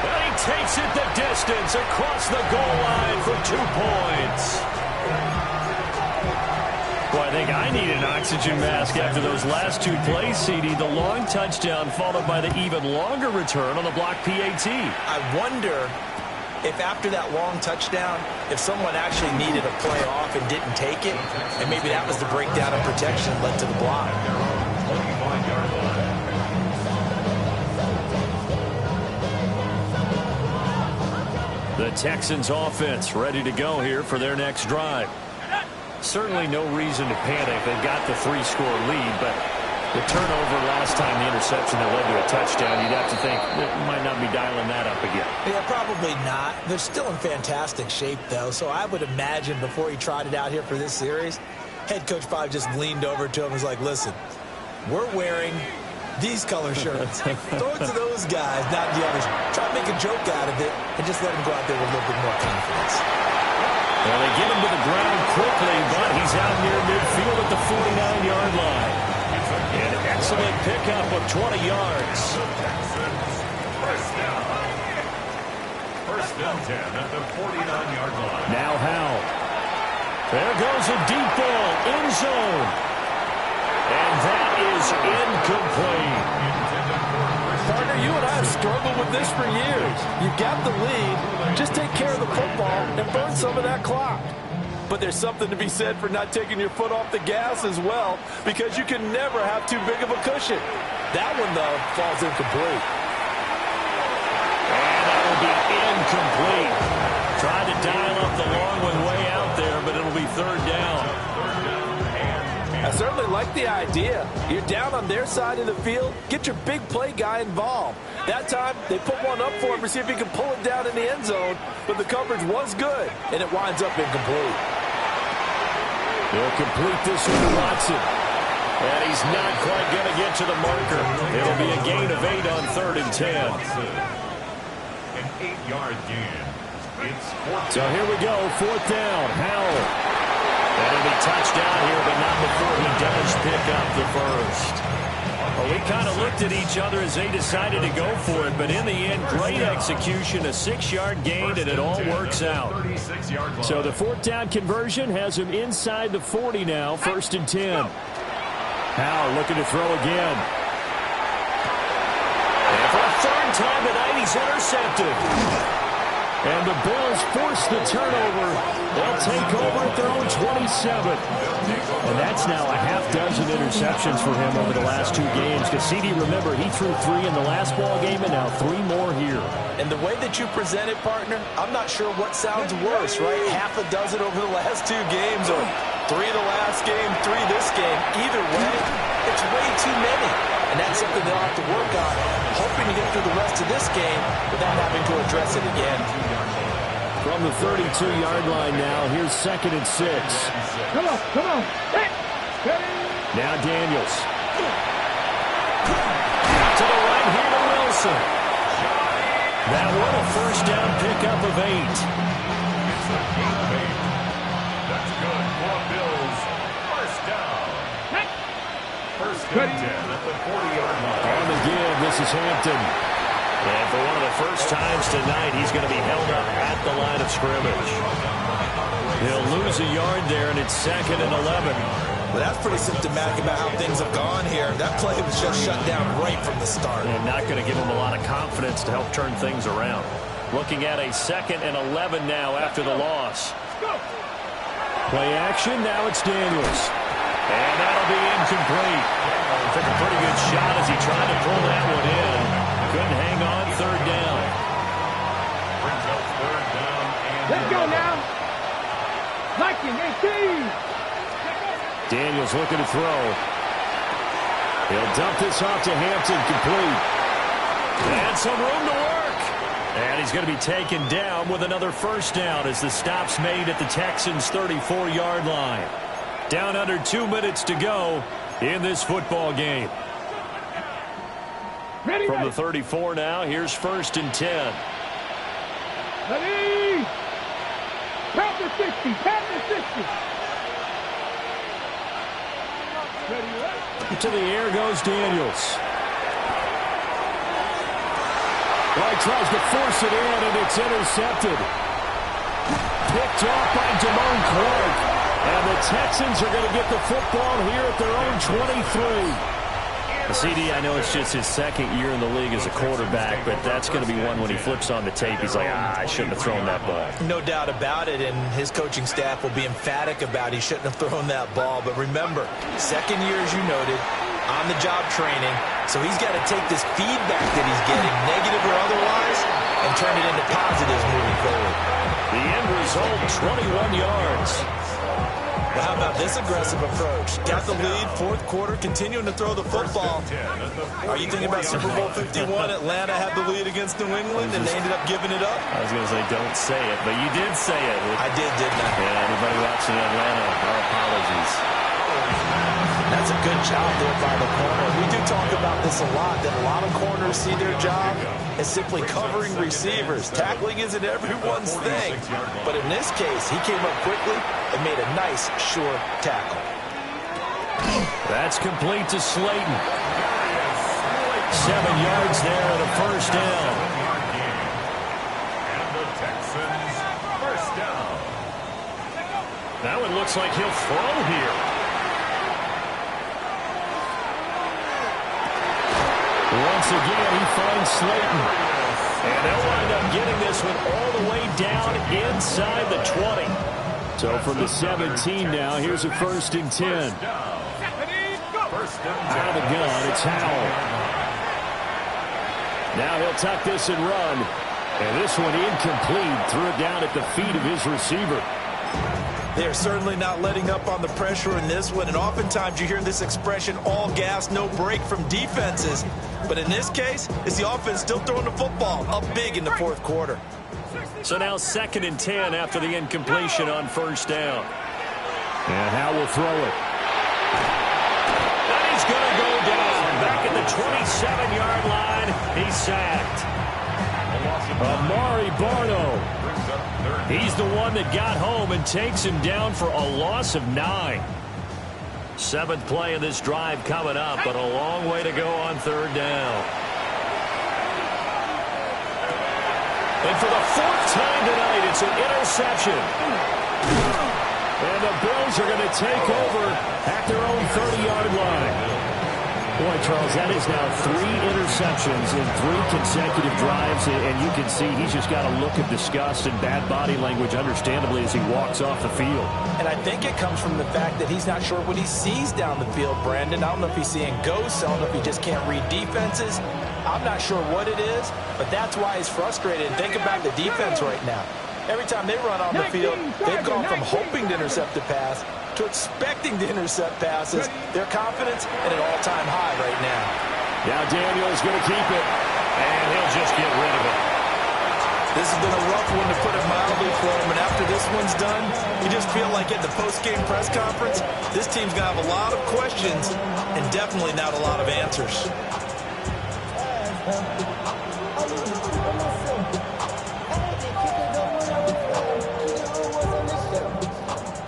And he takes it the distance across the goal line for 2 points. Well, I think I need an oxygen mask after those last 2 plays, CD. The long touchdown followed by the even longer return on the block PAT. I wonder if after that long touchdown, if someone actually needed a play off and didn't take it, and maybe that was the breakdown of protection that led to the block. The Texans offense ready to go here for their next drive. Certainly no reason to panic. They've got the 3-score lead, but the turnover last time, the interception that led to a touchdown, you'd have to think they might not be dialing that up again. Yeah, probably not. They're still in fantastic shape, though, so I would imagine before he trotted out here for this series, head coach probably just leaned over to him and was like, listen, we're wearing these color shirts. Throw it to those guys, not the others. Try to make a joke out of it and just let him go out there with a little bit more confidence. Well, they get him to the ground quickly, but he's out near midfield at the 49-yard line. An excellent pickup of 20 yards. First and 10 at the 49-yard line. Now Howell. There goes a deep ball, end zone. And that is incomplete. Partner, you and I have struggled with this for years. You've got the lead. Just take care of the football and burn some of that clock. But there's something to be said for not taking your foot off the gas as well, because you can never have too big of a cushion. That one, though, falls incomplete. And that will be incomplete. Tried to dial up the long one way out there, but it'll be 3rd down. I certainly like the idea. You're down on their side of the field. Get your big play guy involved. That time, they put one up for him to see if he can pull it down in the end zone, but the coverage was good, and it winds up incomplete. He'll complete this one to Watson. And he's not quite going to get to the marker. It'll be a gain of 8 on 3rd and 10. An 8-yard gain. It's 4th. So here we go, 4th down. Howell. And it'll be touchdown here, but not before he does pick up the first. Well, we kind of looked at each other as they decided to go for it, but in the end, great execution, a 6-yard gain, and it all works out. So the 4th down conversion has him inside the 40 now, 1st and 10. Howell looking to throw again. And for a 3rd time tonight, he's intercepted. And the Bills force the turnover. They'll take over at their own 27. And that's now a half dozen interceptions for him over the last 2 games. Because CD, remember, he threw 3 in the last ball game and now 3 more here. And the way that you present it, partner, I'm not sure what sounds worse, right? Half a dozen over the last 2 games or 3 the last game, 3 this game. Either way, it's way too many. And that's something they'll have to work on, hoping to get through the rest of this game without having to address it again. From the 32-yard line now, here's 2nd and 6. Come on, come on. Hey. Now Daniels. To the right here to Wilson. That one a first down pickup of 8. That's good for Bills. First down. First and 10 at the 40-yard line. On the give, this is Hampton. And for one of the first times tonight, he's going to be held up at the line of scrimmage. He'll lose a yard there, and it's 2nd and 11. Well, that's pretty symptomatic about how things have gone here. That play was just shut down right from the start. And not going to give him a lot of confidence to help turn things around. Looking at a 2nd and 11 now after the loss. Play action, now it's Daniels. And that'll be incomplete. Took a pretty good shot as he tried to pull that one in. Couldn't hang on, 3rd down. Brings up 3rd down. Let's go now. Viking 18. Daniels looking to throw. He'll dump this off to Hampton, complete. And some room to work. And he's going to be taken down with another first down as the stop's made at the Texans' 34-yard line. Down under 2 minutes to go in this football game. Ready, From ready. the 34 now, here's 1st and 10. Ready. Count to 60. Count to 60. Ready, ready. To the air goes Daniels. Right, tries to force it in, and it's intercepted. Picked off by Damone Clark. And the Texans are going to get the football here at their own 23. CD, I know it's just his 2nd year in the league as a quarterback, but that's going to be one when he flips on the tape. He's like, I shouldn't have thrown that ball. No doubt about it, and his coaching staff will be emphatic about he shouldn't have thrown that ball. But remember, 2nd year, as you noted, on-the-job training, so he's got to take this feedback that he's getting, negative or otherwise, and turn it into positives moving forward. The end result, 21 yards. Well, how about this aggressive approach? Got the lead, 4th quarter, continuing to throw the football. Are you thinking about Super Bowl 51? Atlanta had the lead against New England, and they ended up giving it up? I was going to say, don't say it, but you did say it. I did, didn't I? Yeah, anybody watching Atlanta, our apologies. That's a good job there by the corner. We do talk about this a lot, that a lot of corners see their job as simply covering receivers. Tackling isn't everyone's thing. But in this case, he came up quickly and made a nice, sure tackle. That's complete to Slayton. 7 yards there at a first down. And the Texans first down. Now it looks like he'll throw here. Once again, he finds Slayton. And they'll wind up getting this one all the way down inside the 20. So from the 17 now, here's a 1st and 10. Out of the gun, it's Howell. Now he'll tuck this and run. And this one incomplete. Threw it down at the feet of his receiver. They're certainly not letting up on the pressure in this one, and oftentimes you hear this expression, all gas, no break from defenses. But in this case, it's the offense still throwing the football up big in the 4th quarter. So now 2nd and 10 after the incompletion on first down. And Howell will throw it. And he's going to go down. Back at the 27-yard line, he's sacked. Amari Barno. He's the one that got home and takes him down for a loss of 9. 7th play of this drive coming up, but a long way to go on 3rd down. And for the 4th time tonight, it's an interception. And the Bills are going to take over at their own 30-yard line. Boy, Charles, that is now 3 interceptions in 3 consecutive drives, and you can see he's just got a look of disgust and bad body language, understandably, as he walks off the field. And I think it comes from the fact that he's not sure what he sees down the field, Brandon. I don't know if he's seeing ghosts. I don't know if he just can't read defenses. I'm not sure what it is, but that's why he's frustrated. And think about the defense right now. Every time they run on the field, they've gone from hoping to intercept the pass to expecting to intercept passes. Their confidence at an all-time high right now. Now Daniel's going to keep it, and he'll just get rid of it. This has been a rough one, to put it mildly, for him. And after this one's done, you just feel like at the post-game press conference, this team's going to have a lot of questions and definitely not a lot of answers.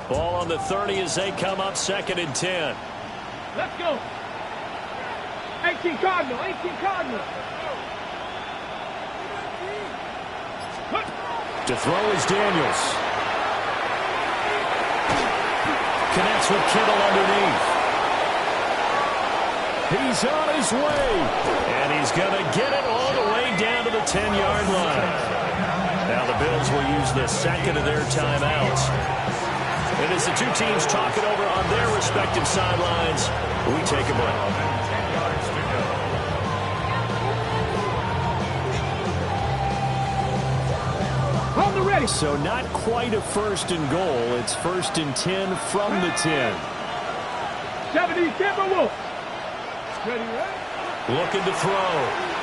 Ball on the 30 as they come up 2nd and 10. Let's go. 18 Cardinal, 18 Cardinal. To throw is Daniels. Connects with Kittle underneath. He's on his way. And he's going to get it all the way down to the 10-yard line. Now the Bills will use the second of their timeouts. And as the two teams talk it over on their respective sidelines, we take a break. On the ready. So not quite a 1st and goal. It's 1st and 10 from the 10. 70 Timberwolves. Ready, right? Looking to throw.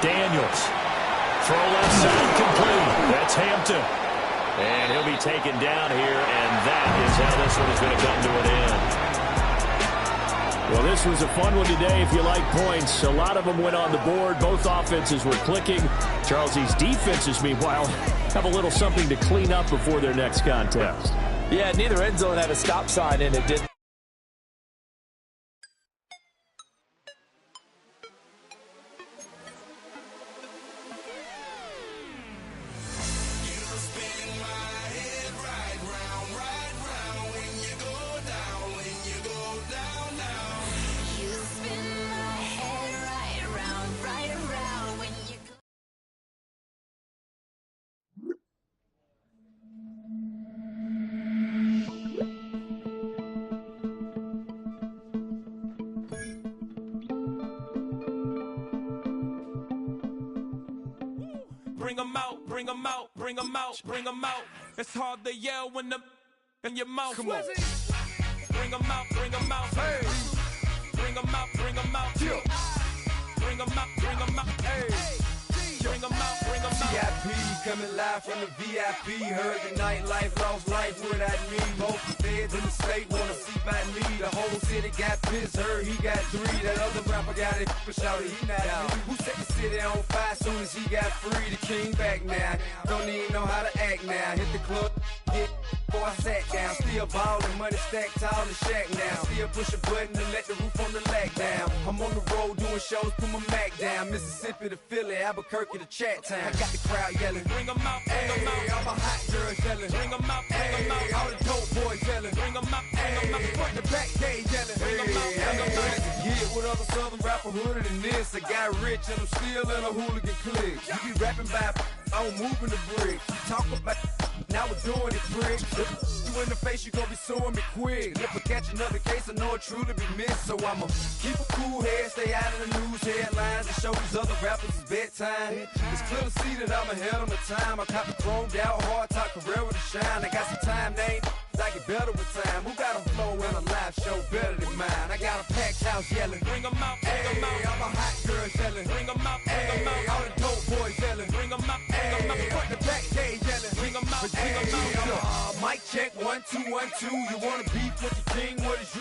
Daniels. Throw left side complete. That's Hampton. And he'll be taken down here, and that is how this one is going to come to an end. Well, this was a fun one today if you like points. A lot of them went on the board. Both offenses were clicking. Charles, these defenses, meanwhile, have a little something to clean up before their next contest. Yeah, neither end zone had a stop sign in it, did. Bring 'em out, bring 'em out, bring 'em out, bring 'em out. It's hard to yell when the in your mouth. Come on. Bring 'em out, bring 'em out. Hey. Bring 'em out, bring 'em out. Yeah. Bring 'em out, bring 'em out. Hey. Bring 'em out, bring 'em out. VIP coming live from the VIP. Heard the nightlife, lost life without me. Both the feds in the state wanna see by me. The whole city got pissed, heard he got 3. That other rapper got it, but shouted he not out. Who set the city on fire soon as he got free? The king back now, don't even know how to act now. Hit the club, get before I sat down. Still ballin', money stacked tall in shack now. Still push a button to let the roof on the lag down. I'm on the road doing shows, put my Mac down. Mississippi to Philly, Albuquerque to Chat Town. I got the crowd yelling, bring 'em out, bring 'em out. All my hot girls yelling, Bring 'em out, bring 'em out. All the dope boys yelling, Bring 'em out, bring 'em out. Front the back gate yelling, Bring 'em out, bring 'em out. Yeah, what other southern rapper hooded than this? I got rich and I'm still in a hooligan clique. You be rapping by, I'm moving the bricks. You talk about, now we're doing it, prick. You in the face, you gon' be suing me quick. If I catch another case, I know it truly be missed. So I'ma keep a cool head, stay out of the news headlines, and show these other rappers it's bedtime. It's clear to see that I'm ahead of my time. I caught the chromed out, hard talk, career with a shine. I got some time, name. I get better with time. Who got a flow and a live show better than mine? I got a packed house yelling. Bring 'em out, bring 'em out. All my hot girls yelling. Bring 'em out, bring 'em out. All the dope boys yelling. Bring 'em out, bring 'em out. Front the back gate yelling. Bring 'em out, bring 'em out. Mic check 1 2 1 2. You wanna beef with the king? What is